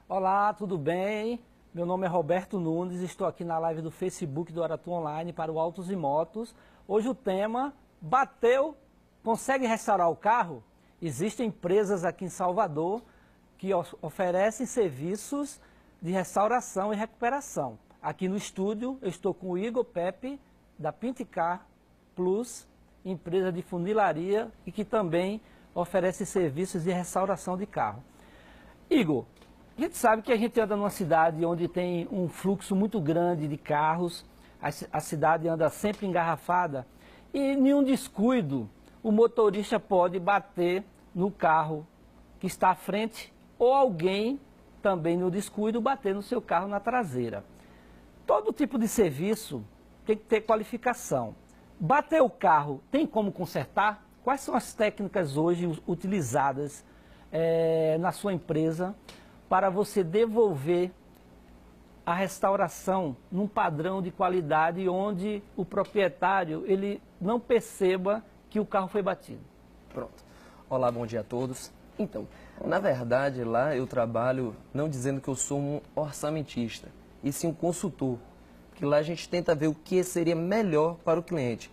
Olá, tudo bem? Meu nome é Roberto Nunes, estou aqui na live do Facebook do Aratu Online para o Autos e Motos. Hoje o tema, bateu, consegue restaurar o carro? Existem empresas aqui em Salvador que oferecem serviços de restauração e recuperação. Aqui no estúdio eu estou com o Igor Pepe, da Pinticar Plus, empresa de funilaria e que também oferece serviços de restauração de carro. Igor, a gente sabe que a gente anda numa cidade onde tem um fluxo muito grande de carros, a cidade anda sempre engarrafada e em nenhum descuido o motorista pode bater no carro que está à frente ou alguém também no descuido bater no seu carro na traseira. Todo tipo de serviço tem que ter qualificação. Bater o carro tem como consertar? Quais são as técnicas hoje utilizadas na sua empresa para você devolver a restauração num padrão de qualidade onde o proprietário ele não perceba que o carro foi batido? Pronto. Olá, bom dia a todos. Então, na verdade, lá eu trabalho não dizendo que eu sou um orçamentista, e sim um consultor, que lá a gente tenta ver o que seria melhor para o cliente,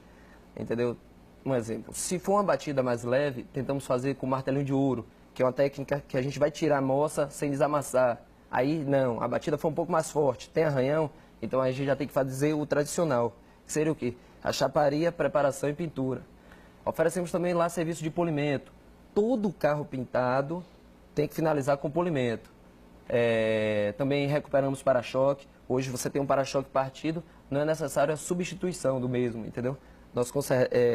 entendeu? Um exemplo, se for uma batida mais leve, tentamos fazer com martelinho de ouro, que é uma técnica que a gente vai tirar a moça sem desamassar. Aí, não, a batida foi um pouco mais forte, tem arranhão, então a gente já tem que fazer o tradicional, que seria o quê? A chaparia, preparação e pintura. Oferecemos também lá serviço de polimento. Todo carro pintado tem que finalizar com polimento. Também recuperamos para-choque. Hoje você tem um para-choque partido, não é necessário a substituição do mesmo, entendeu? Nós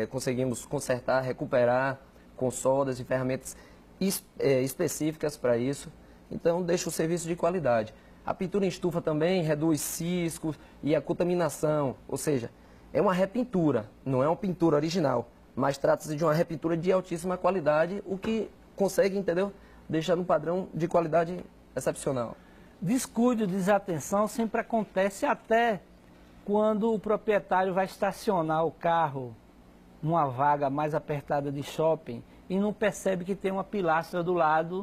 conseguimos consertar, recuperar com soldas e ferramentas específicas para isso. Então, deixa o serviço de qualidade. A pintura em estufa também reduz ciscos e a contaminação, ou seja, é uma repintura, não é uma pintura original, mas trata-se de uma repintura de altíssima qualidade, o que consegue, entendeu? Deixar um padrão de qualidade excepcional. Descuido, desatenção sempre acontece até quando o proprietário vai estacionar o carro numa vaga mais apertada de shopping e não percebe que tem uma pilastra do lado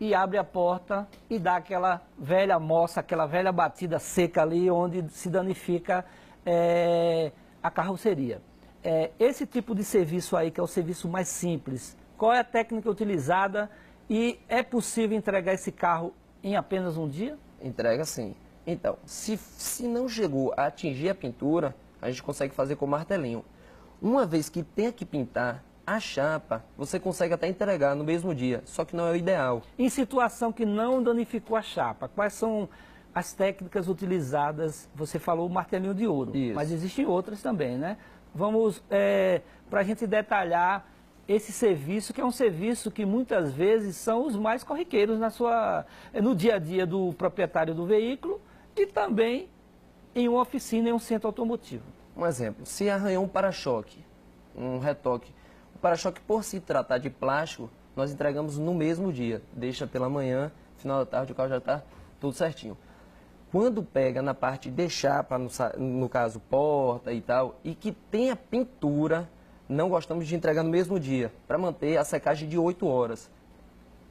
e abre a porta e dá aquela velha moça, aquela velha batida seca ali onde se danifica a carroceria. Esse tipo de serviço aí, que é o serviço mais simples, qual é a técnica utilizada e é possível entregar esse carro em apenas um dia? Entrega sim. Então, se não chegou a atingir a pintura, a gente consegue fazer com martelinho. Uma vez que tenha que pintar a chapa, você consegue até entregar no mesmo dia, só que não é o ideal. Em situação que não danificou a chapa, quais são as técnicas utilizadas? Você falou o martelinho de ouro, Isso. Mas existem outras também, né? Vamos, para a gente detalhar esse serviço, que é um serviço que muitas vezes são os mais corriqueiros no dia a dia do proprietário do veículo e também em uma oficina, em um centro automotivo. Um exemplo, se arranhou um para-choque, um retoque, o para-choque por se tratar de plástico, nós entregamos no mesmo dia, deixa pela manhã, final da tarde o carro já está tudo certinho. Quando pega na parte de chapa, no caso porta e tal, e que tenha pintura, não gostamos de entregar no mesmo dia, para manter a secagem de 8 horas.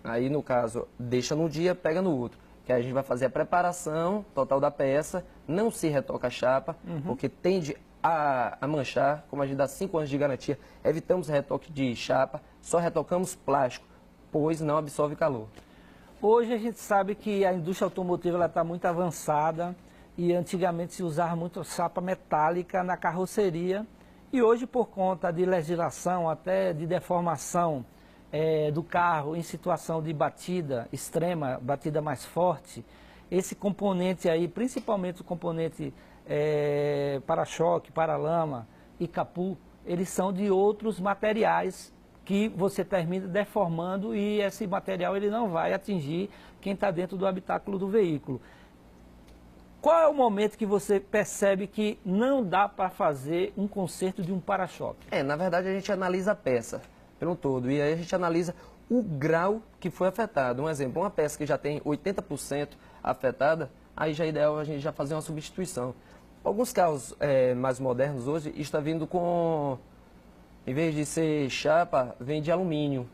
Aí, no caso, deixa num dia, pega no outro. Que aí a gente vai fazer a preparação total da peça, não se retoca a chapa, porque tende a manchar, como a gente dá 5 anos de garantia, evitamos retoque de chapa, só retocamos plástico, pois não absorve calor. Hoje a gente sabe que a indústria automotiva está muito avançada e antigamente se usava muito chapa metálica na carroceria e hoje por conta de legislação, até de deformação do carro em situação de batida extrema, batida mais forte, esse componente aí, principalmente o componente para-choque, para-lama e capu, eles são de outros materiais que você termina deformando e esse material ele não vai atingir quem está dentro do habitáculo do veículo. Qual é o momento que você percebe que não dá para fazer um conserto de um para-choque? Na verdade a gente analisa a peça pelo todo e aí a gente analisa o grau que foi afetado. Um exemplo, uma peça que já tem 80% afetada, aí já é ideal a gente já fazer uma substituição. Alguns carros mais modernos hoje estão vindo com Em vez de ser chapa, vem de alumínio.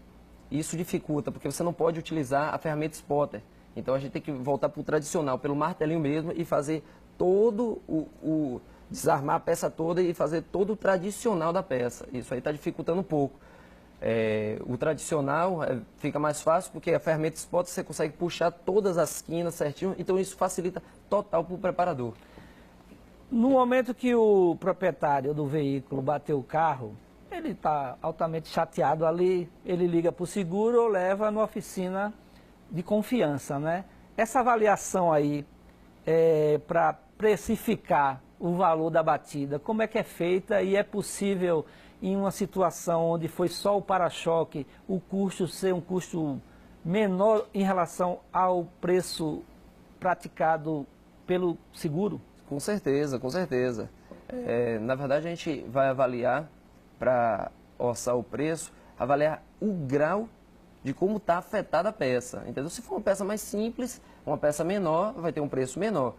Isso dificulta, porque você não pode utilizar a ferramenta spotter. Então a gente tem que voltar para o tradicional, pelo martelinho mesmo, e fazer todo desarmar a peça toda e fazer todo o tradicional da peça. Isso aí está dificultando um pouco. O tradicional fica mais fácil porque a ferramenta spotter você consegue puxar todas as quinas certinho, então isso facilita total para o preparador. No momento que o proprietário do veículo bateu o carro, ele está altamente chateado ali, ele liga para o seguro ou leva na oficina de confiança, né? Essa avaliação aí para precificar o valor da batida, como é que é feita e é possível em uma situação onde foi só o para-choque, o custo ser um custo menor em relação ao preço praticado pelo seguro? Com certeza, com certeza. Na verdade, a gente vai avaliar, para orçar o preço, avaliar o grau de como está afetada a peça, entendeu? Se for uma peça mais simples, uma peça menor, vai ter um preço menor,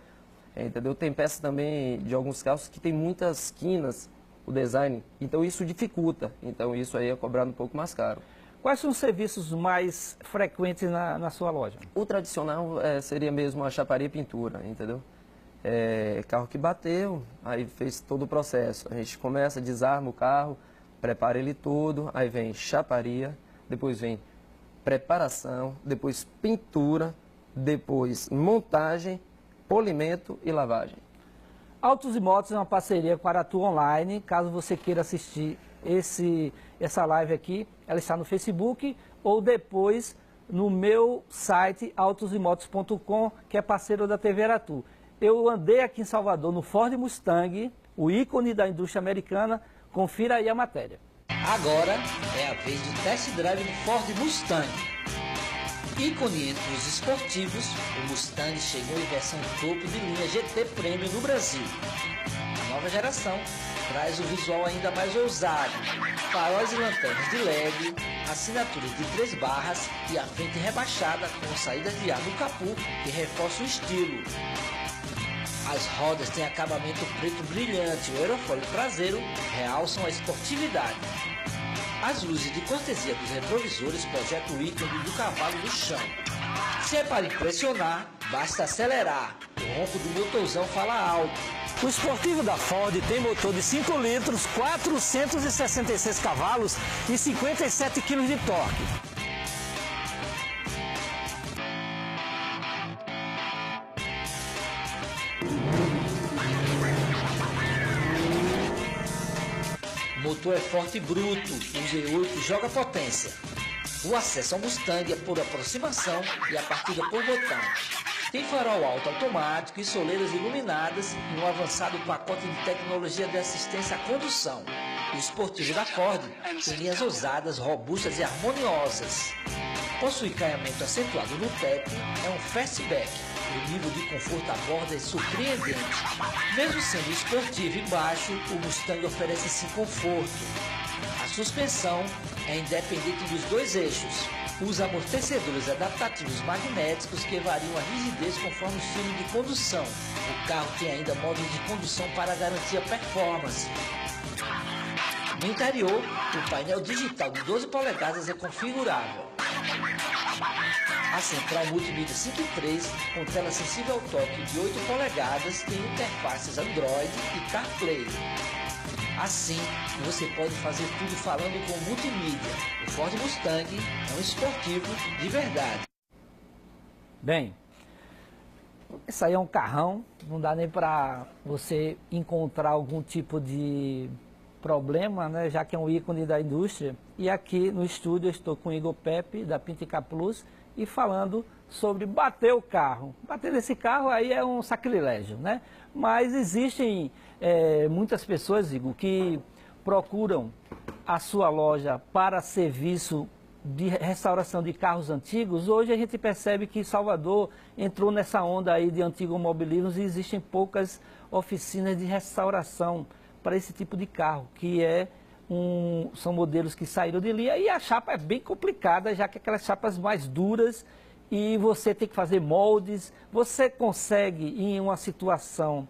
entendeu? Tem peças também, de alguns carros, que tem muitas quinas, o design, então isso dificulta, então isso aí é cobrado um pouco mais caro. Quais são os serviços mais frequentes na sua loja? O tradicional seria mesmo a chaparia e pintura, entendeu? Carro que bateu, aí fez todo o processo. A gente começa, desarma o carro, prepara ele todo, aí vem chaparia, depois vem preparação, depois pintura, depois montagem, polimento e lavagem. Autos e Motos é uma parceria com a Aratu Online. Caso você queira assistir essa live aqui, ela está no Facebook ou depois no meu site autosimotos.com, que é parceiro da TV Aratu. Eu andei aqui em Salvador no Ford Mustang, o ícone da indústria americana. Confira aí a matéria. Agora é a vez do test drive do Ford Mustang. Ícone entre os esportivos, o Mustang chegou em versão topo de linha GT Premium no Brasil. A nova geração traz o visual ainda mais ousado, faróis e lanternas de LED, assinaturas de 3 barras e a frente rebaixada com saídas de ar no capô que reforça o estilo. As rodas têm acabamento preto brilhante e o aerofólio traseiro realçam a esportividade. As luzes de cortesia dos retrovisores projetam o ícone do cavalo no chão. Se é para impressionar, basta acelerar. O ronco do motorzão fala alto. O esportivo da Ford tem motor de 5 litros, 466 cavalos e 57 kg de torque. O motor é forte e bruto, o V8 joga potência. O acesso ao Mustang é por aproximação e a partida por botão. Tem farol alto automático e soleiras iluminadas e um avançado pacote de tecnologia de assistência à condução. O esportivo da Ford tem linhas ousadas, robustas e harmoniosas. Possui caimento acentuado no teto, é um fastback. O nível de conforto a bordo é surpreendente. Mesmo sendo esportivo e baixo, o Mustang oferece esse conforto. A suspensão é independente dos 2 eixos. Usa amortecedores adaptativos magnéticos que variam a rigidez conforme o estilo de condução. O carro tem ainda modos de condução para garantir a performance. No interior, o painel digital de 12 polegadas é configurável. A central multimídia 5.3, com tela sensível ao toque de 8 polegadas, tem interfaces Android e CarPlay. Assim, você pode fazer tudo falando com multimídia. O Ford Mustang é um esportivo de verdade. Bem, isso aí é um carrão, não dá nem para você encontrar algum tipo de problema, né, já que é um ícone da indústria. E aqui no estúdio eu estou com o Igor Pepe, da Pintica Plus, e falando sobre bater o carro. Bater nesse carro aí é um sacrilégio, né? Mas existem muitas pessoas, Igor, que procuram a sua loja para serviço de restauração de carros antigos. Hoje a gente percebe que Salvador entrou nessa onda aí de antigos mobilismos e existem poucas oficinas de restauração para esse tipo de carro, que são modelos que saíram de linha e a chapa é bem complicada, já que aquelas chapas mais duras e você tem que fazer moldes. Você consegue, em uma situação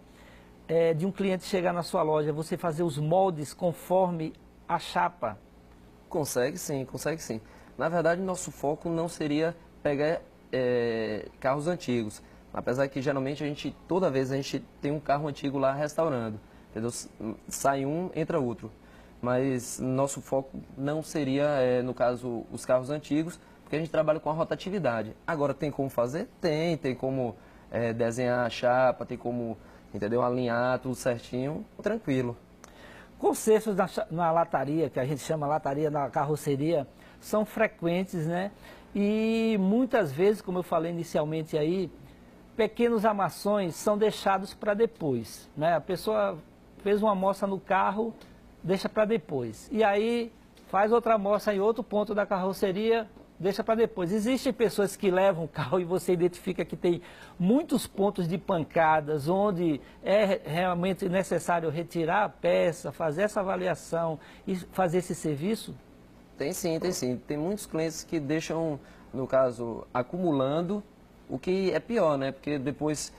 de um cliente chegar na sua loja, você fazer os moldes conforme a chapa? Consegue sim, consegue sim. Na verdade, nosso foco não seria pegar carros antigos. Apesar que geralmente toda vez a gente tem um carro antigo lá restaurando. Entendeu? Sai um, entra outro. Mas nosso foco não seria, no caso, os carros antigos, porque a gente trabalha com a rotatividade. Agora, tem como fazer? Tem como desenhar a chapa, tem como, entendeu? Alinhar tudo certinho, tranquilo. Consertos na lataria, que a gente chama lataria na carroceria, são frequentes, né? E muitas vezes, como eu falei inicialmente aí, pequenos amassões são deixados para depois, né? A pessoa fez uma amostra no carro, deixa para depois. E aí faz outra amostra em outro ponto da carroceria, deixa para depois. Existem pessoas que levam o carro e você identifica que tem muitos pontos de pancadas, onde é realmente necessário retirar a peça, fazer essa avaliação e fazer esse serviço? Tem sim, tem sim. Tem muitos clientes que deixam, no caso, acumulando, o que é pior, né? Porque depois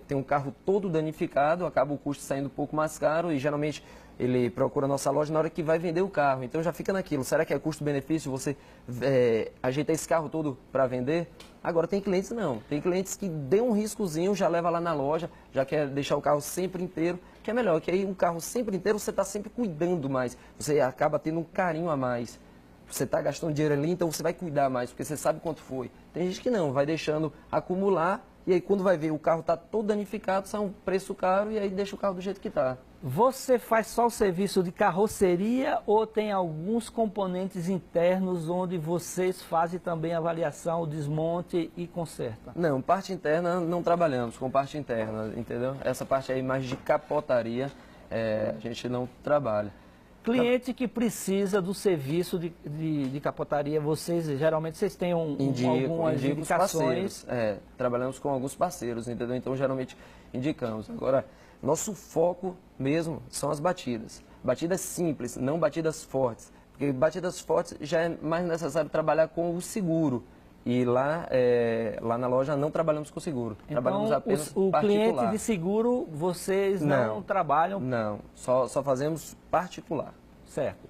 tem um carro todo danificado, acaba o custo saindo um pouco mais caro e geralmente ele procura a nossa loja na hora que vai vender o carro. Então já fica naquilo, será que é custo-benefício você ajeitar esse carro todo para vender? Agora tem clientes não, tem clientes que dão um riscozinho, já leva lá na loja, já quer deixar o carro sempre inteiro, que é melhor, que aí um carro sempre inteiro você está sempre cuidando mais, você acaba tendo um carinho a mais. Você está gastando dinheiro ali, então você vai cuidar mais, porque você sabe quanto foi. Tem gente que não, vai deixando acumular, e aí quando vai ver o carro está todo danificado, sai um preço caro, e aí deixa o carro do jeito que está. Você faz só o serviço de carroceria ou tem alguns componentes internos onde vocês fazem também a avaliação, o desmonte e conserta? Não, parte interna não trabalhamos com parte interna, entendeu? Essa parte aí mais de capotaria, a gente não trabalha. Cliente que precisa do serviço de capotaria, geralmente vocês têm algumas indicações? Trabalhamos com alguns parceiros, entendeu? Então geralmente indicamos. Agora, nosso foco mesmo são as batidas. Batidas simples, não batidas fortes. Porque batidas fortes já é mais necessário trabalhar com o seguro. E lá na loja não trabalhamos com seguro. Então, trabalhamos apenas o particular. cliente de seguro, vocês não trabalham? Não, só fazemos particular. Certo.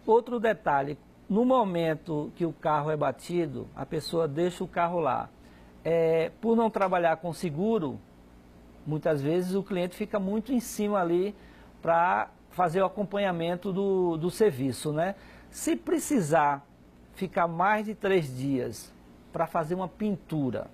Outro detalhe, no momento que o carro é batido, a pessoa deixa o carro lá. Por não trabalhar com seguro, muitas vezes o cliente fica muito em cima ali para fazer o acompanhamento do serviço, né? Se precisar ficar mais de 3 dias para fazer uma pintura,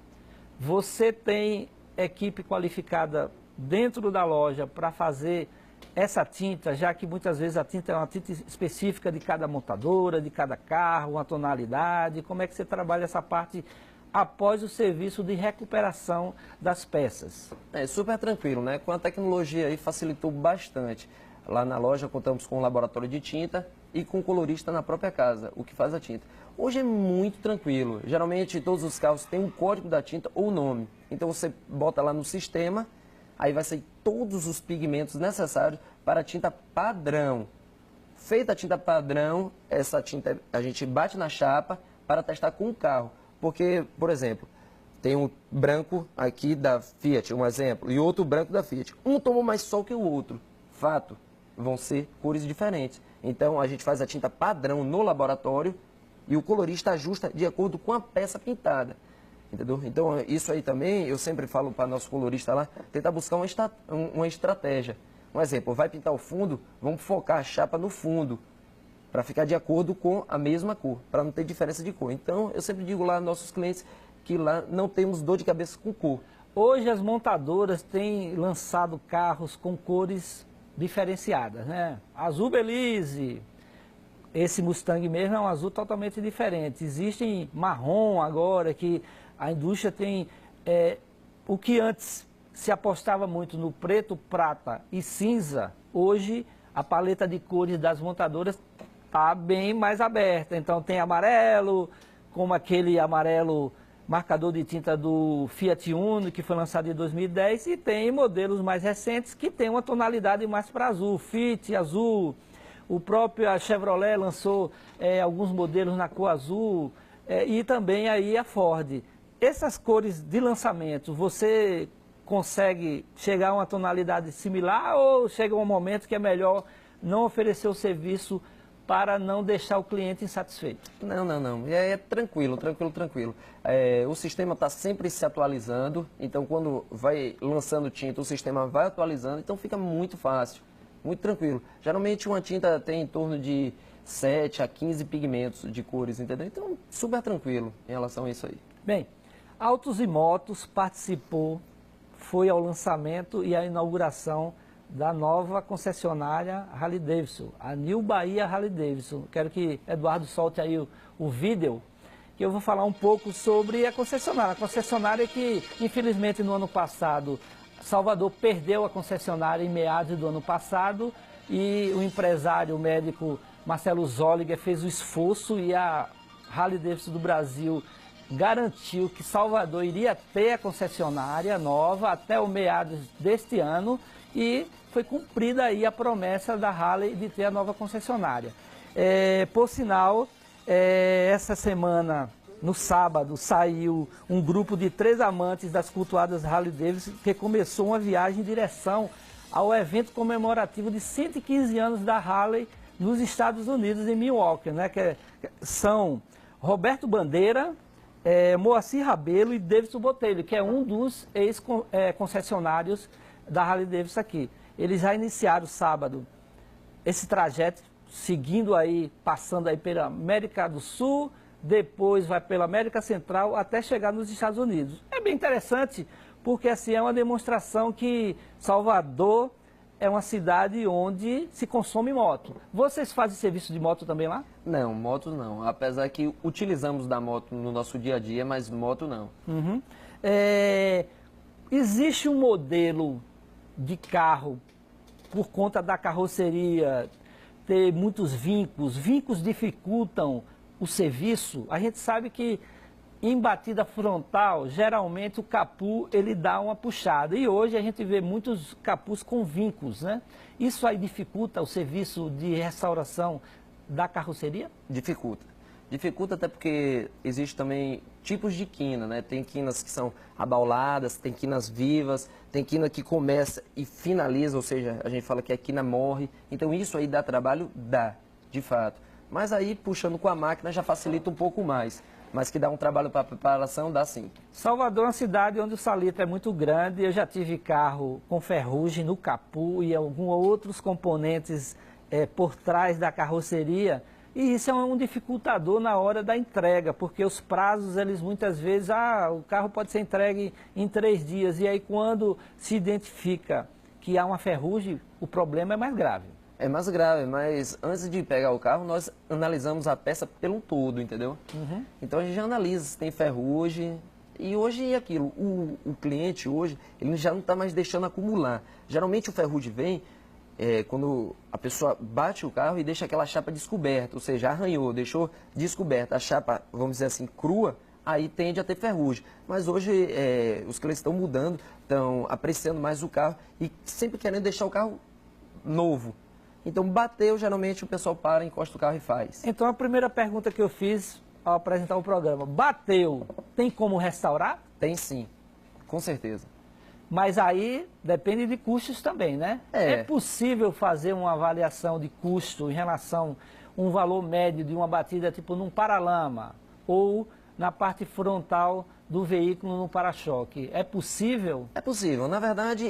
você tem equipe qualificada dentro da loja para fazer essa tinta, já que muitas vezes a tinta é uma tinta específica de cada montadora, de cada carro, uma tonalidade. Como é que você trabalha essa parte após o serviço de recuperação das peças? É super tranquilo, né? Com a tecnologia aí facilitou bastante. Lá na loja contamos com um laboratório de tinta e com um colorista na própria casa, o que faz a tinta. Hoje é muito tranquilo. Geralmente todos os carros têm um código da tinta ou nome. Então você bota lá no sistema, aí vai sair todos os pigmentos necessários para a tinta padrão. Feita a tinta padrão, essa tinta a gente bate na chapa para testar com o carro. Porque, por exemplo, tem um branco aqui da Fiat, um exemplo, e outro branco da Fiat. Um tomou mais sol que o outro. Fato, vão ser cores diferentes. Então a gente faz a tinta padrão no laboratório e o colorista ajusta de acordo com a peça pintada. Entendeu? Então isso aí também, eu sempre falo para nosso colorista lá, tentar buscar uma estratégia. Um exemplo, vai pintar o fundo, vamos focar a chapa no fundo, para ficar de acordo com a mesma cor, para não ter diferença de cor. Então eu sempre digo lá aos nossos clientes que lá não temos dor de cabeça com cor. Hoje as montadoras têm lançado carros com cores diferenciadas, né? Azul Belize, esse Mustang mesmo é um azul totalmente diferente. Existem marrom agora, que a indústria tem o que antes se apostava muito no preto, prata e cinza, hoje a paleta de cores das montadoras está bem mais aberta. Então tem amarelo, como aquele amarelo marcador de tinta do Fiat Uno, que foi lançado em 2010, e tem modelos mais recentes que tem uma tonalidade mais para azul, Fit azul, o próprio Chevrolet lançou alguns modelos na cor azul, e também aí a Ford. Essas cores de lançamento, você consegue chegar a uma tonalidade similar ou chega um momento que é melhor não oferecer o serviço para não deixar o cliente insatisfeito? Não. É tranquilo. O sistema está sempre se atualizando, então quando vai lançando tinta, o sistema vai atualizando, então fica muito fácil, muito tranquilo. Geralmente uma tinta tem em torno de 7 a 15 pigmentos de cores, entendeu? Então, super tranquilo em relação a isso aí. Bem, Autos e Motos participou, foi ao lançamento e à inauguração da nova concessionária Harley-Davidson, a New Bahia Harley-Davidson. Quero que Eduardo solte aí o vídeo, que eu vou falar um pouco sobre a concessionária. A concessionária que, infelizmente, no ano passado, Salvador perdeu a concessionária em meados do ano passado e o empresário, o médico Marcelo Zolliger, fez o esforço e a Harley-Davidson do Brasil garantiu que Salvador iria ter a concessionária nova até o meados deste ano e foi cumprida aí a promessa da Harley de ter a nova concessionária. Por sinal, essa semana, no sábado, saiu um grupo de 3 amantes das cultuadas Harley-Davidson que começou uma viagem em direção ao evento comemorativo de 115 anos da Harley nos Estados Unidos, em Milwaukee, né? São Roberto Bandeira, Moacir Rabelo e Davidson Botelho, que é um dos ex-concessionários da Harley-Davidson aqui. Eles já iniciaram sábado esse trajeto, seguindo aí, passando aí pela América do Sul, depois vai pela América Central até chegar nos Estados Unidos. É bem interessante, porque assim é uma demonstração que Salvador é uma cidade onde se consome moto. Vocês fazem serviço de moto também lá? Não, moto não. Apesar que utilizamos da moto no nosso dia a dia, mas moto não. Uhum. Existe um modelo de carro, por conta da carroceria, ter muitos vincos. Vincos dificultam o serviço. A gente sabe que em batida frontal, geralmente o capu ele dá uma puxada. E hoje a gente vê muitos capus com vincos, né? Isso aí dificulta o serviço de restauração da carroceria? Dificulta. Dificulta até porque existe também tipos de quina, né? Tem quinas que são abauladas, tem quinas vivas, tem quina que começa e finaliza, ou seja, a gente fala que a quina morre. Então isso aí dá trabalho? Dá, de fato. Mas aí puxando com a máquina já facilita um pouco mais. Mas que dá um trabalho para preparação, dá sim. Salvador é uma cidade onde o salitre é muito grande. Eu já tive carro com ferrugem no capu e alguns outros componentes por trás da carroceria. E isso é um dificultador na hora da entrega, porque os prazos, eles muitas vezes, o carro pode ser entregue em 3 dias. E aí quando se identifica que há uma ferrugem, o problema é mais grave. É mais grave, mas antes de pegar o carro, nós analisamos a peça pelo todo, entendeu? Uhum. Então a gente já analisa se tem ferrugem. E hoje é aquilo, o cliente hoje, ele já não está mais deixando acumular. Geralmente o ferrugem vem quando a pessoa bate o carro e deixa aquela chapa descoberta, ou seja, arranhou, deixou descoberta a chapa, vamos dizer assim, crua, aí tende a ter ferrugem. Mas hoje os clientes estão mudando, estão apreciando mais o carro e sempre querendo deixar o carro novo. Então, bateu, geralmente o pessoal para, encosta o carro e faz. Então, a primeira pergunta que eu fiz ao apresentar o programa, bateu, tem como restaurar? Tem sim, com certeza. Mas aí depende de custos também, né? É possível fazer uma avaliação de custo em relação a um valor médio de uma batida, tipo num paralama ou na parte frontal do veículo no para-choque? É possível? É possível. Na verdade,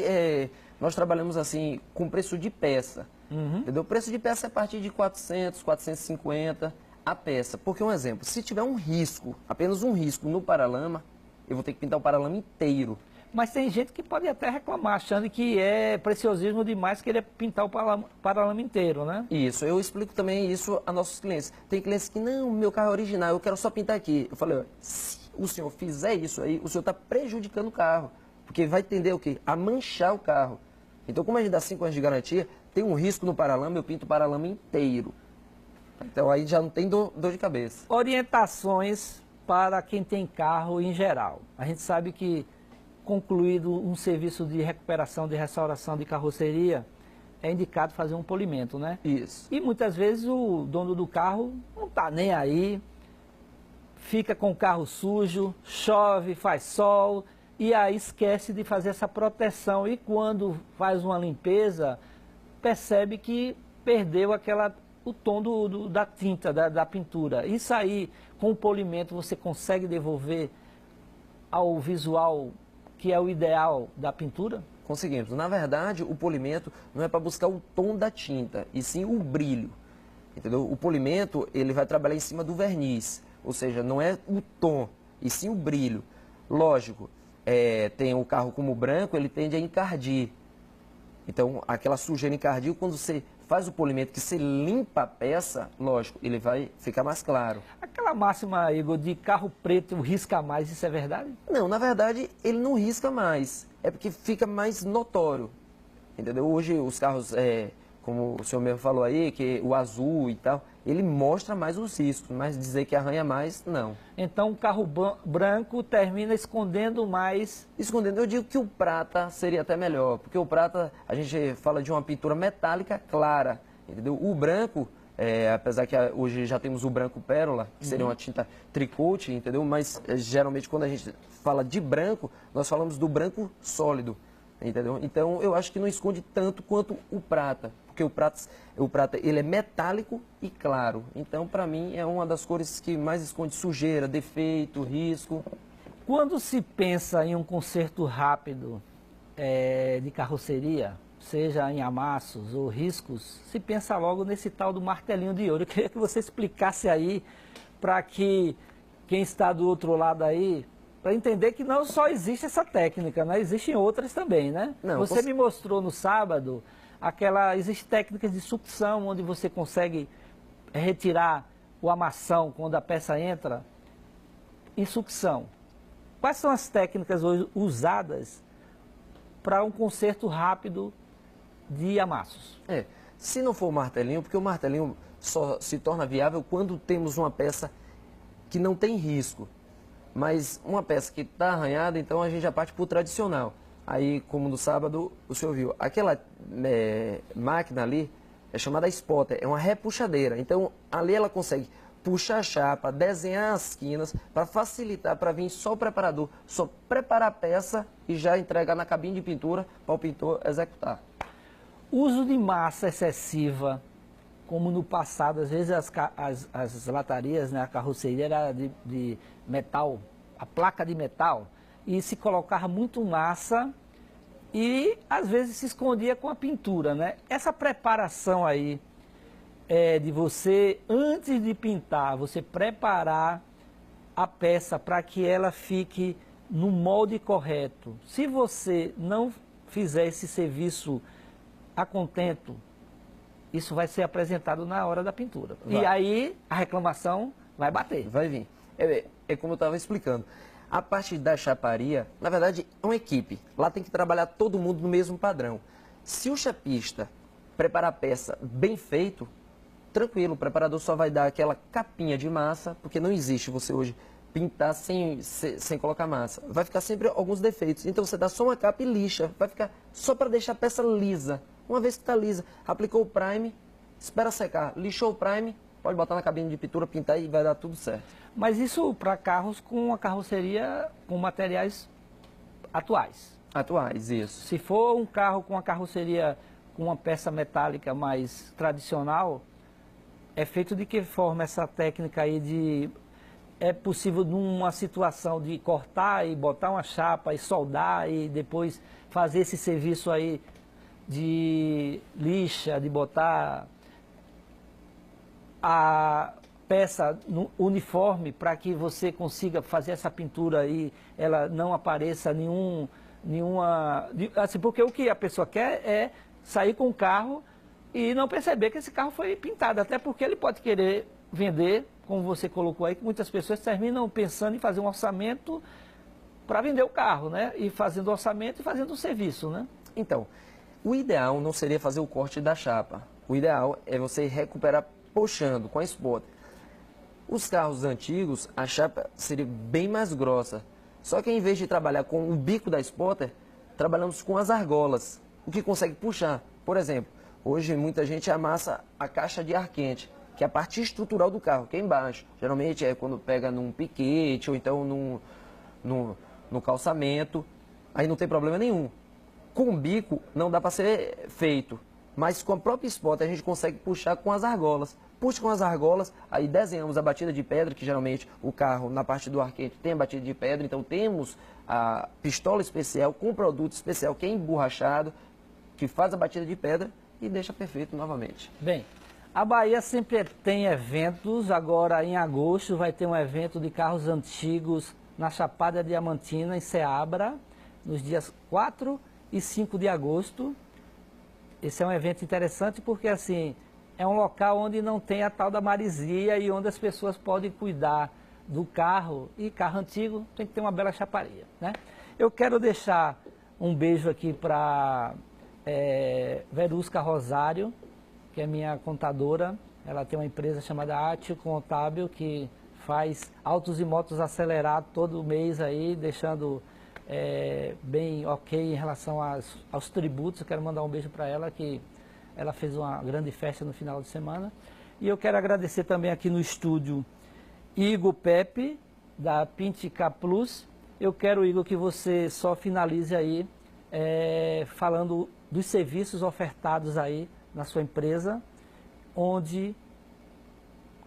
nós trabalhamos assim com preço de peça. Uhum. Entendeu? O preço de peça é a partir de 400, 450 a peça. Porque, um exemplo, se tiver um risco, apenas um risco no paralama, eu vou ter que pintar o paralama inteiro. Mas tem gente que pode até reclamar, achando que é preciosismo demais querer pintar o paralama inteiro, né? Isso, eu explico também isso a nossos clientes. Tem clientes que, não, meu carro é original, eu quero só pintar aqui. Eu falei, se o senhor fizer isso aí, o senhor está prejudicando o carro. Porque vai tender o quê? A manchar o carro. Então, como a gente dá 5 anos de garantia, tem um risco no paralama, eu pinto o paralama inteiro. Então, aí já não tem dor de cabeça. Orientações para quem tem carro em geral. A gente sabe que, concluído um serviço de recuperação, de restauração de carroceria, é indicado fazer um polimento, né? Isso. E muitas vezes o dono do carro não está nem aí, fica com o carro sujo, chove, faz sol, e aí esquece de fazer essa proteção. E quando faz uma limpeza, percebe que perdeu o tom da tinta, da pintura. Isso aí, com o polimento, você consegue devolver ao visual que é o ideal da pintura? Conseguimos. Na verdade, o polimento não é para buscar o tom da tinta, e sim o brilho. Entendeu? O polimento, ele vai trabalhar em cima do verniz, ou seja, não é o tom, e sim o brilho. Lógico, tem o carro como branco, ele tende a encardir. Então, aquela sujeira encardiu, quando você faz o polimento, que você limpa a peça, lógico, ele vai ficar mais claro. Aquela máxima, Igor, de carro preto risca mais, isso é verdade? Não, na verdade, ele não risca mais, é porque fica mais notório. Entendeu? Hoje, os carros, como o senhor mesmo falou aí, que o azul e tal, ele mostra mais os riscos, mas dizer que arranha mais, não. Então o carro branco termina escondendo mais. Escondendo, eu digo que o prata seria até melhor, porque o prata, a gente fala de uma pintura metálica clara, entendeu? O branco, apesar que hoje já temos o branco pérola, que seria uma tinta tricote, entendeu? Mas geralmente quando a gente fala de branco, nós falamos do branco sólido, entendeu? Então eu acho que não esconde tanto quanto o prata. Porque o prata ele é metálico e claro. Então, para mim, é uma das cores que mais esconde sujeira, defeito, risco. Quando se pensa em um conserto rápido de carroceria, seja em amassos ou riscos, se pensa logo nesse tal do martelinho de ouro. Eu queria que você explicasse aí para que quem está do outro lado aí, para entender que não só existe essa técnica, né? Existem outras também, né? Não, você me mostrou no sábado... Existem técnicas de sucção, onde você consegue retirar o amassão quando a peça entra em sucção. Quais são as técnicas hoje usadas para um conserto rápido de amassos? Se não for o martelinho, porque o martelinho só se torna viável quando temos uma peça que não tem risco. Mas uma peça que está arranhada, então a gente já parte para o tradicional. Aí, como no sábado, o senhor viu, aquela máquina ali é chamada spotter, é uma repuxadeira. Então, ali ela consegue puxar a chapa, desenhar as quinas, para facilitar, para vir só o preparador, só preparar a peça e já entregar na cabine de pintura para o pintor executar. Uso de massa excessiva, como no passado, às vezes as latarias, né, a carroceria era de metal, a placa de metal, e se colocava muito massa e às vezes se escondia com a pintura, né? Essa preparação aí de você, antes de pintar, você preparar a peça para que ela fique no molde correto. Se você não fizer esse serviço a contento, isso vai ser apresentado na hora da pintura. Vai. E aí a reclamação vai bater. Vai vir. É como eu estava explicando. A parte da chaparia, na verdade, é uma equipe. Lá tem que trabalhar todo mundo no mesmo padrão. Se o chapista preparar a peça bem feito, tranquilo, o preparador só vai dar aquela capinha de massa, porque não existe você hoje pintar sem colocar massa. Vai ficar sempre alguns defeitos. Então você dá só uma capa e lixa. Vai ficar só para deixar a peça lisa. Uma vez que está lisa, aplicou o prime, espera secar, lixou o prime, pode botar na cabine de pintura, pintar e vai dar tudo certo. Mas isso para carros com a carroceria com materiais atuais. Atuais, isso. Se for um carro com a carroceria com uma peça metálica mais tradicional, é feito de que forma essa técnica aí de... É possível numa situação de cortar e botar uma chapa e soldar e depois fazer esse serviço aí de lixa, de botar a peça no uniforme para que você consiga fazer essa pintura aí, ela não apareça assim, porque o que a pessoa quer é sair com o carro e não perceber que esse carro foi pintado, até porque ele pode querer vender, como você colocou aí, que muitas pessoas terminam pensando em fazer um orçamento para vender o carro, né? E fazendo o orçamento e fazendo o serviço, né? Então, o ideal não seria fazer o corte da chapa. O ideal é você recuperar puxando com a spotter. Os carros antigos, a chapa seria bem mais grossa. Só que em vez de trabalhar com o bico da spotter, trabalhamos com as argolas, o que consegue puxar. Por exemplo, hoje muita gente amassa a caixa de ar quente, que é a parte estrutural do carro, que é embaixo. Geralmente é quando pega num piquete ou então no calçamento, aí não tem problema nenhum. Com o bico não dá para ser feito, mas com a própria spot a gente consegue puxar com as argolas. Puxa com as argolas, aí desenhamos a batida de pedra, que geralmente o carro na parte do ar quente tem a batida de pedra, então temos a pistola especial com produto especial que é emborrachado, que faz a batida de pedra e deixa perfeito novamente. Bem, a Bahia sempre tem eventos, agora em agosto vai ter um evento de carros antigos na Chapada Diamantina, em Ceabra, nos dias 4 e 5 de agosto. Esse é um evento interessante porque, assim, é um local onde não tem a tal da maresia e onde as pessoas podem cuidar do carro. E carro antigo tem que ter uma bela chaparia, né? Eu quero deixar um beijo aqui para Verusca Rosário, que é minha contadora. Ela tem uma empresa chamada Átio Contábil, que faz autos e motos acelerados todo mês aí, deixando bem ok em relação aos tributos. Eu quero mandar um beijo para ela, que ela fez uma grande festa no final de semana. E eu quero agradecer também aqui no estúdio Igor Pepe, da Pintica Plus. Eu quero, Igor, que você só finalize aí falando dos serviços ofertados aí na sua empresa, onde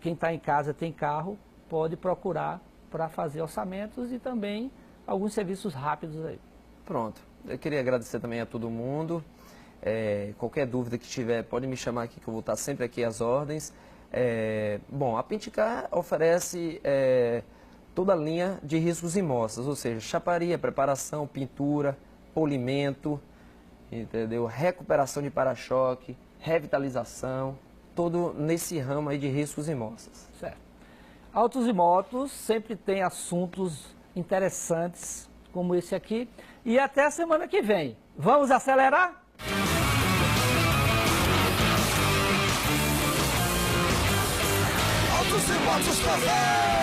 quem está em casa tem carro, pode procurar para fazer orçamentos e também alguns serviços rápidos aí. Pronto. Eu queria agradecer também a todo mundo. Qualquer dúvida que tiver, pode me chamar aqui que eu vou estar sempre aqui às ordens. Bom, a Pinticar oferece toda a linha de riscos e mostras, ou seja, chaparia, preparação, pintura, polimento, entendeu? Recuperação de para-choque, revitalização, todo nesse ramo aí de riscos e mostras. Certo. Autos e motos sempre tem assuntos interessantes como esse aqui. E até a semana que vem. Vamos acelerar? Autos e motos café!